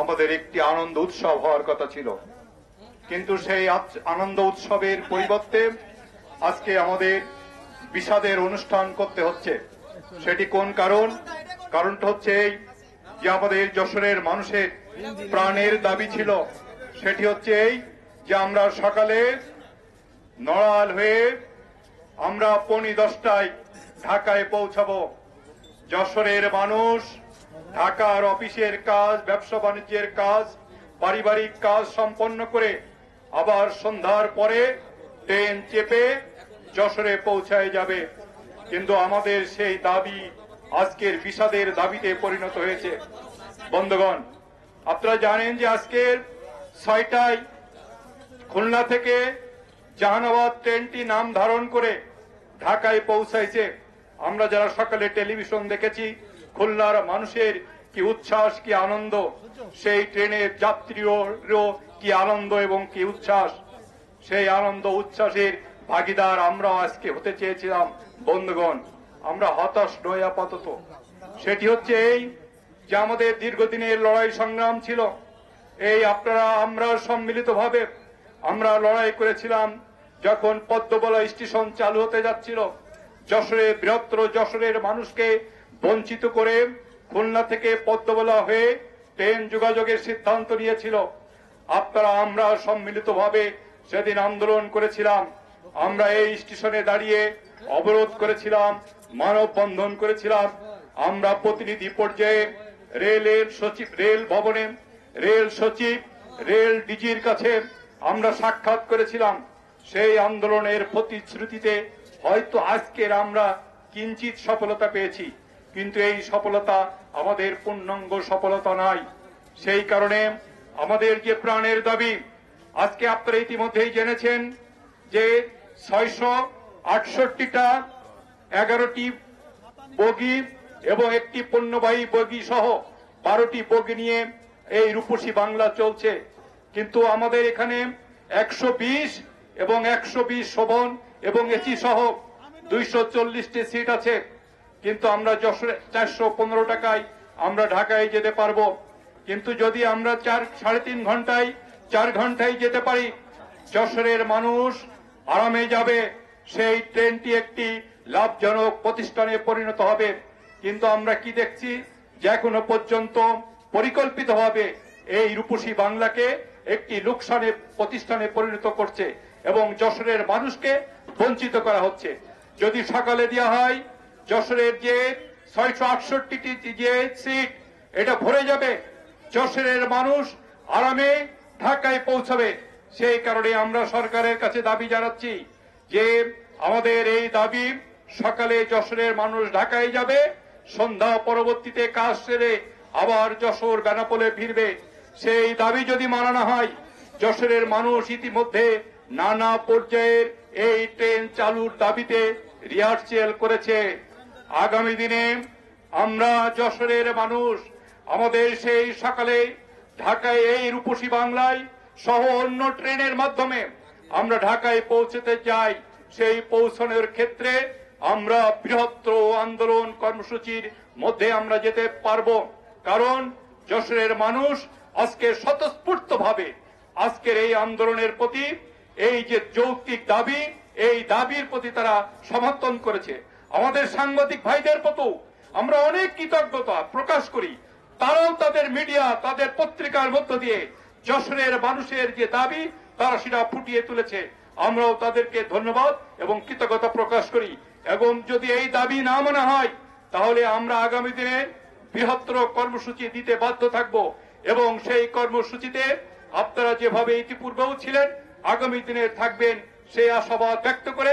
আমাদের একটি আনন্দ উৎসব হওয়ার কথা ছিল, কিন্তু সেই আনন্দ উৎসবের পরিবর্তে আজকে আমাদের বিষাদের অনুষ্ঠান করতে হচ্ছে। সেটি কোন কারণটা হচ্ছে এই যে আমাদের যশোরের মানুষের প্রাণের দাবি ছিল, সেটি হচ্ছে এই যে আমরা সকালে নড়াল হয়ে আমরা 10:45 ঢাকায় পৌঁছাবো। যশোরের মানুষ ঢাকার অফিসের কাজ, ব্যবসা বাণিজ্যের কাজ, পারিবারিক কাজ সম্পন্ন করে আবার সন্ধ্যার পরে ট্রেন চেপে যশোরে পৌঁছায় যাবে। কিন্তু আমাদের সেই দাবি আজকের বিষাদের দাবিতে পরিণত হয়েছে। বন্ধুগণ, আপনারা জানেন যে আজকের 6টায় খুলনা থেকে জাহানাবাদ ট্রেনটি নাম ধারণ করে ঢাকায় পৌঁছাইছে। আমরা যারা সকালে টেলিভিশন দেখেছি, খুলনার মানুষের কি উচ্ছ্বাস, কি আনন্দ, সেই ট্রেনের যাত্রীরও কি আনন্দ এবং কি উচ্ছ্বাস। সেই আনন্দ উচ্ছ্বাসের ভাগিদার আমরাও আজকে হতে চেয়েছিলাম। বন্ধুগণ, আমরা হতাশ নই আপাতত। সেটি হচ্ছে এই যে আমাদের দীর্ঘদিনের লড়াই সংগ্রাম ছিল। এই আমরা সম্মিলিতভাবে আমরা লড়াই করেছিলাম যখন পদ্মবলা স্টেশন চালু হতে যাচ্ছিল। যশোরের বৃহত্তর যশোরের মানুষকে বঞ্চিত করে খুলনা থেকে পদ্মবলা হয়ে ট্রেন যোগাযোগের সিদ্ধান্ত নিয়েছিল। আমরা সম্মিলিতভাবে সেদিন আন্দোলন করেছিলাম। আমরা এই স্টেশনে দাঁড়িয়ে অবরোধ করেছিলাম, মানববন্ধন করেছিলাম। আমরা প্রতিনিধি পর্যায়ে রেল ভবনে রেল সচিব, রেল ডিজির কাছে আমরা সাক্ষাৎ করেছিলাম। সেই আন্দোলনের প্রতিশ্রুতিতে হয়তো আজকের আমরা কিঞ্চিত সফলতা পেয়েছি, কিন্তু এই সফলতা আমাদের পূর্ণাঙ্গ সফলতা নয়। সেই কারণে আমাদের যে প্রাণের দাবি, আজকে আপনারা ইতিমধ্যেই জেনেছেন যে 668টা 11টি বগি এবং একটি পণ্যবাহী বগি সহ 12টি বগি নিয়ে এই রূপসী বাংলা চলছে। কিন্তু আমাদের এখানে 120 এবং 120 শোভন এবং এসি সহ 240টি সিট আছে। কিন্তু আমরা 415 টাকায় আমরা ঢাকায় যেতে পারবো। কিন্তু যদি আমরা 3.5 ঘন্টায় 4 ঘন্টায় যেতে পারি, যশোরের মানুষ আরামে যাবে, সেই ট্রেনটি একটি লাভজনক প্রতিষ্ঠানে পরিণত হবে। কিন্তু আমরা কি দেখছি যে এখনো পর্যন্ত পরিকল্পিতভাবে এই রূপসী বাংলাকে একটি লোকসানের প্রতিষ্ঠানে পরিণত করছে এবং যশোরের মানুষকে বঞ্চিত করা হচ্ছে। যদি সকালে দেওয়া হয়, যশোরের যে 668টি যে সিট, এটা ভরে যাবে, যশোরের মানুষ আরামে ঢাকায় পৌঁছাবে। সেই কারণে আমরা সরকারের কাছে দাবি জানাচ্ছি যে আমাদের এই দাবি, সকালে যশোরের মানুষ ঢাকায় যাবে, সন্ধ্যা পরবর্তীতে কাজ সেরে আবার যশোর বেনাপোলে ফিরবে। সেই দাবি যদি মানা না হয়, যশোরের মানুষ ইতিমধ্যে নানা পর্যায়ের এই ট্রেন চালুর দাবিতে রিহার্সেল করেছে। আগামী দিনে আমরা যশোরের মানুষ আমাদের সেই সকালে ঢাকায় এই রূপসী বাংলায় সহ অন্য ট্রেনের মাধ্যমে আমরা ঢাকায় পৌঁছতে চাই। সেই পৌঁছানোর ক্ষেত্রে আমরা বৃহত্তর আন্দোলন কর্মসূচির মধ্যে আমরা যেতে পারবো। কারণ যশোরের মানুষ আজকে স্বতঃস্ফূর্তভাবে আজকের এই আন্দোলনের প্রতি, এই যে যৌক্তিক দাবি, এই দাবির প্রতি তারা সমর্থন করেছে। আমাদের সাংবাদিক ভাইদের প্রতি আমরা অনেক কৃতজ্ঞতা প্রকাশ করি। তারাও তাদের মিডিয়া, তাদের পত্রিকার মধ্য দিয়ে যশোরের মানুষের যে দাবি, তারা সেটা ফুটিয়ে তুলেছে। আমরাও তাদেরকে ধন্যবাদ এবং কৃতজ্ঞতা প্রকাশ করি। এবং যদি এই দাবি না মানা হয়, তাহলে আমরা আগামী দিনে বৃহত্তর কর্মসূচি দিতে বাধ্য থাকব। এবং সেই কর্মসূচিতে আপনারা যেভাবে ইতিপূর্বেও ছিলেন, আগামী দিনে থাকবেন, সেই আশাবাদ ব্যক্ত করে